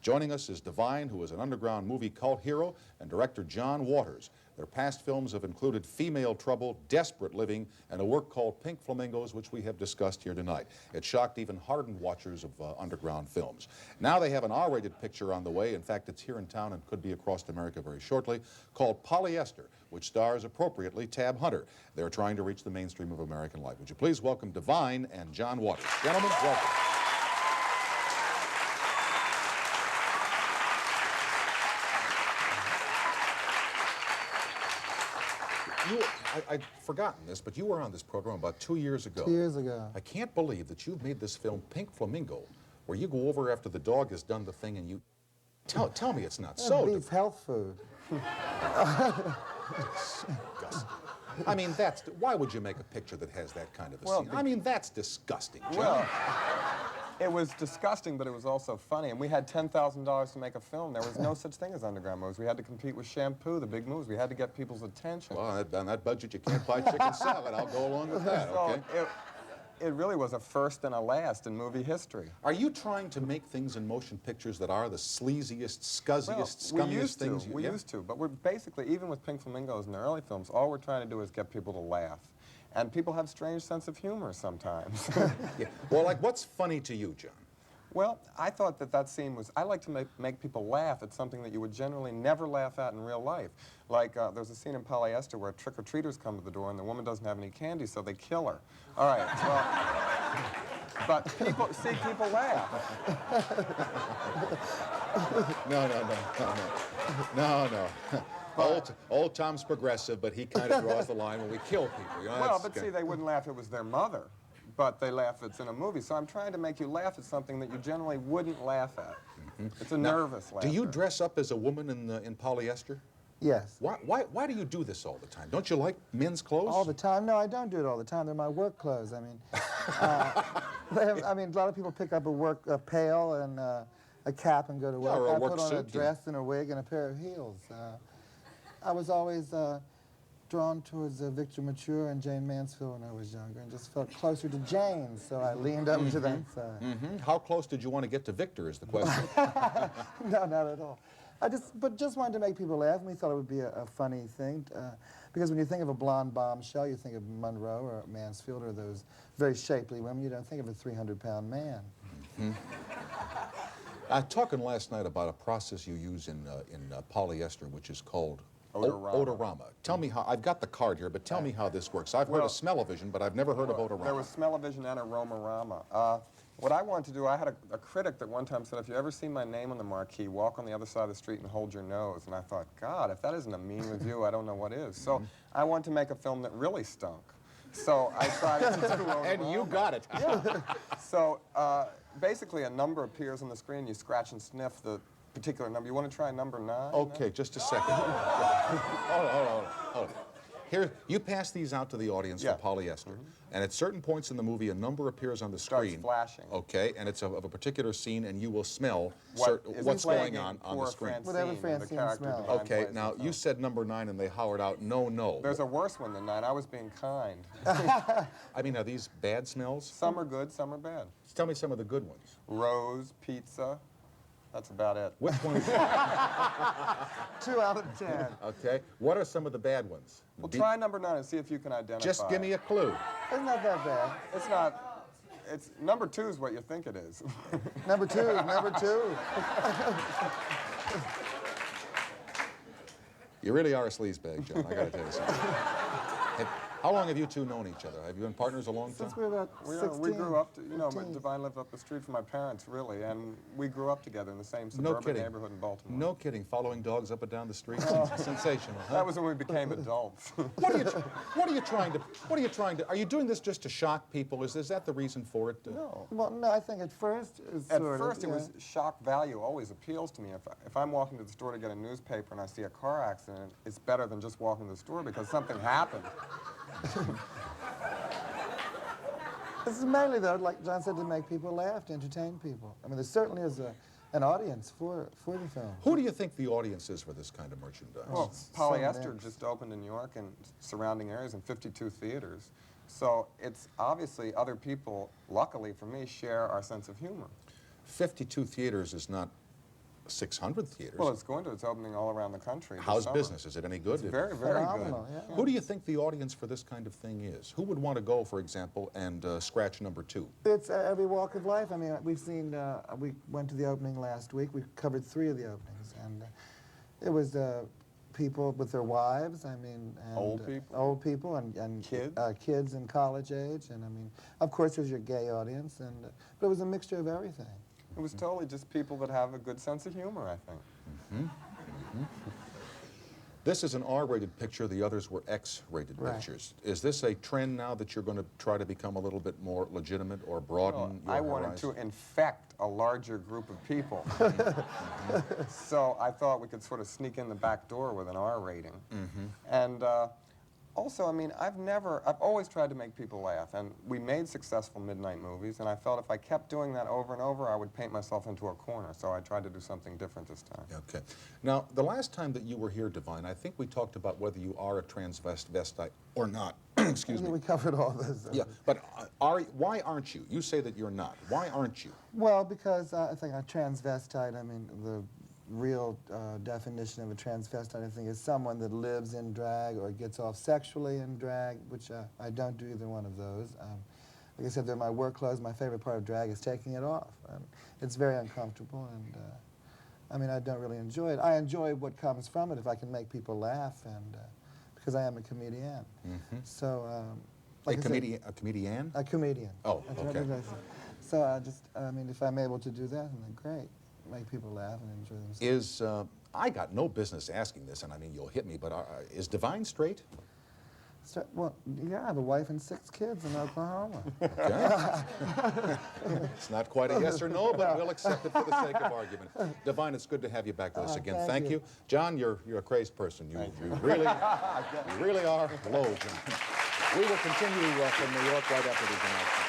Joining us is Divine, who is an underground movie cult hero, and director John Waters. Their past films have included Female Trouble, Desperate Living, and a work called Pink Flamingos, which we have discussed here tonight. It shocked even hardened watchers of underground films. Now they have an R-rated picture on the way. In fact, it's here in town and could be across America very shortly, called Polyester, which stars appropriately Tab Hunter. They're trying to reach the mainstream of American life. Would you please welcome Divine and John Waters. Gentlemen, welcome. I'd forgotten this, but you were on this program about 2 years ago. 2 years ago. I can't believe that you've made this film, Pink Flamingo, where you go over after the dog has done the thing and you... Tell me it's not so... Beef health food. Disgusting. I mean, why would you make a picture that has that kind of a scene? I mean, that's disgusting, John. Well, it was disgusting, but it was also funny. And we had $10,000 to make a film. There was no such thing as underground movies. We had to compete with Shampoo, the big movies. We had to get people's attention. Well, on that budget, you can't buy chicken salad. I'll go along with that, okay? So it really was a first and a last in movie history. Are you trying to make things in motion pictures that are the sleaziest, scuzziest, scummiest things? We used to, but we're basically, even with Pink Flamingos in the early films, all we're trying to do is get people to laugh. And people have strange sense of humor sometimes. Yeah. Well, like, what's funny to you, John? Well, I thought that scene was... I like to make people laugh at something that you would generally never laugh at in real life. Like, there's a scene in Polyester where trick-or-treaters come to the door and the woman doesn't have any candy, so they kill her. All right, well... But people laugh. No. Old Tom's progressive, but he kind of draws the line when we kill people. You know, well, but see, they wouldn't laugh if it was their mother, but they laugh if it's in a movie. So I'm trying to make you laugh at something that you generally wouldn't laugh at. It's a nervous laughter. Do you dress up as a woman in Polyester? Yes. Why do you do this all the time? Don't you like men's clothes? All the time? No, I don't do it all the time. They're my work clothes. I mean, a lot of people pick up a pail and a cap and go to work. Yeah, or a I work put on suit, a dress and a wig and a pair of heels. I was always drawn towards Victor Mature and Jane Mansfield when I was younger, and just felt closer to Jane, so I leaned over to that side. How close did you want to get to Victor is the question. No, not at all. But just wanted to make people laugh, and we thought it would be a funny thing. Because when you think of a blonde bombshell, you think of Monroe or Mansfield or those very shapely women. You don't think of a 300-pound man. Talking last night about a process you use in Polyester, which is called odorama. Tell me how, I've got the card here, but tell me how this works. I've heard of smell-o-vision, but I've never heard of odorama. There was smell-o-vision and aroma-rama. What I wanted to do, I had a critic that one time said, if you ever see my name on the marquee, walk on the other side of the street and hold your nose. And I thought, God, if that isn't a mean review, I don't know what is. So I wanted to make a film that really stunk. So I tried to do odorama. And you got it. Yeah. So basically a number appears on the screen. You scratch and sniff the particular number. You want to try number 9? Okay, just a second. Hold on. Here, you pass these out to the audience for Polyester, and at certain points in the movie, a number appears on the screen. Starts flashing. Okay, and it's of a particular scene, and you will smell what's going on the screen. Whatever Francine smells. Okay, now you said number 9, and they hollered out, no. There's a worse one than 9. I was being kind. I mean, are these bad smells? Some are good, some are bad. Tell me some of the good ones. Rose, pizza. That's about it. Which one is 2 out of 10. Okay. What are some of the bad ones? Well, try number 9 and see if you can identify. Just give me a clue. It's not that bad. It's not. It's number 2 is what you think it is. Number 2 is number 2. You really are a sleazebag, John. I got to tell you something. How long have you two known each other? Have you been partners a long time? Since we were about 16. We grew up, Divine lived up the street from my parents, really, and we grew up together in the same suburban neighborhood in Baltimore. No kidding. Following dogs up and down the street? Sensational, huh? That was when we became adults. What are you trying to, are you doing this just to shock people? Is that the reason for it? No. Well, no, I think at first it was shock value always appeals to me. If I'm walking to the store to get a newspaper and I see a car accident, it's better than just walking to the store because something happened. This is mainly, though, like John said, to make people laugh, to entertain people. I mean, there certainly is an audience for the film. Who do you think the audience is for this kind of merchandise? Well, Polyester just opened in New York and surrounding areas in 52 theaters. So it's obviously other people, luckily for me, share our sense of humor. 52 theaters is not 600 theaters. Well, it's opening all around the country. this How's summer. business? Is it any good? It's very, very good. Phenomenal, yeah. Who do you think the audience for this kind of thing is? Who would want to go, for example, and scratch number 2? It's every walk of life. I mean, we've seen, we went to the opening last week. We covered 3 of the openings, and it was people with their wives, I mean, and Old people. And Kids. Kids in college age, and I mean, of course there's your gay audience, and but it was a mixture of everything. It was totally just people that have a good sense of humor, I think. This is an R-rated picture. The others were X-rated Right. pictures. Is this a trend now that you're going to try to become a little bit more legitimate or broaden Well, your I wanted horizon? to infect a larger group of people. So I thought we could sort of sneak in the back door with an R rating. And also, I mean, I've always tried to make people laugh, and we made successful midnight movies, and I felt if I kept doing that over and over, I would paint myself into a corner, so I tried to do something different this time. Okay. Now, the last time that you were here, Divine, I think we talked about whether you are a transvestite or not. Excuse me. We covered all this. Yeah, but why aren't you? You say that you're not. Why aren't you? Well, because I think a transvestite, I mean, the real definition of a transvestite, I think, is someone that lives in drag or gets off sexually in drag, which I don't do either one of those. Like I said, they're my work clothes. My favorite part of drag is taking it off. It's very uncomfortable, and I mean, I don't really enjoy it. I enjoy what comes from it if I can make people laugh, and because I am a comedian. So, like A comedian? A comedian. Oh, That's okay. what I said. So I mean, if I'm able to do that, then great. Make people laugh and enjoy themselves. I got no business asking this, and I mean, you'll hit me, but is Divine straight? So, well, yeah, I have a wife and 6 kids in Oklahoma. Okay. It's not quite a yes or no, but we'll accept it for the sake of argument. Divine, it's good to have you back with us again. Thank you. John, you're a crazed person. You really are low, John. We will continue from New York right after these announcements.